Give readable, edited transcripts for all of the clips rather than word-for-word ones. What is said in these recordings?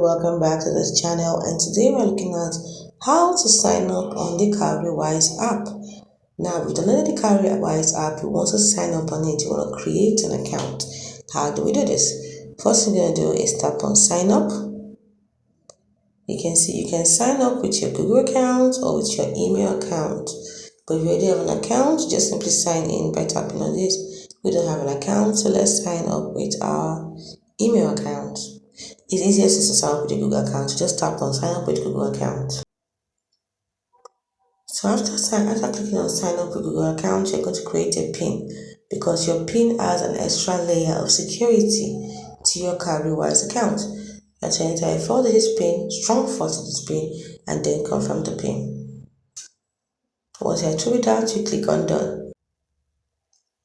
welcome back to this channel, and today we're looking at how to sign up on the Cowrywise app. Now, we've downloaded the Cowrywise app. We want to sign up on it. You want to create an account. How do we do this? First thing you're going to do is tap on sign up. You can see you can sign up with your Google account or with your email account. But if you already have an account, just simply sign in by tapping on this. We don't have an account, so let's sign up with our email account. It's easiest to sign up with your Google account. Just tap on sign up with Google account. So after clicking on sign up with Google account, you're going to create a PIN because your PIN adds an extra layer of security to your Cowrywise account. You have to enter a 4-digit PIN, strong 4-digit PIN, and then confirm the PIN. Once you're through with that, you click on done.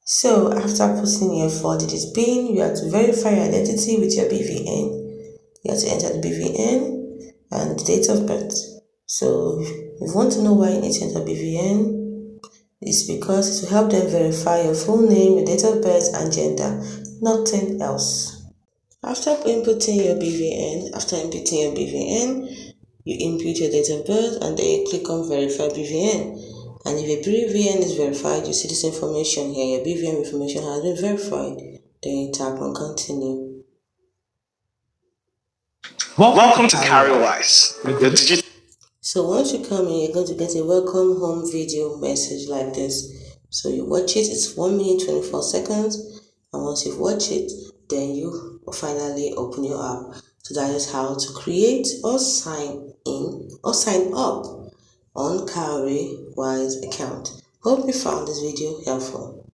So after putting your 4-digit PIN, you have to verify your identity with your BVN. You have to enter the BVN and the date of birth. So if you want to know why you need to enter BVN, it's because it will help them verify your full name, your date of birth, and gender, nothing else. After inputting your BVN, you input your date of birth and then you click on verify BVN. And if your BVN is verified, you see this information here. Your BVN information has been verified. Then you tap on continue. Welcome to Cowrywise. So once you come in, you're going to get a welcome home video message like this. So you watch it, it's 1 minute 24 seconds. And once you've watched it, then you finally open your app. So that is how to create or sign in or sign up on Cowrywise account. Hope you found this video helpful.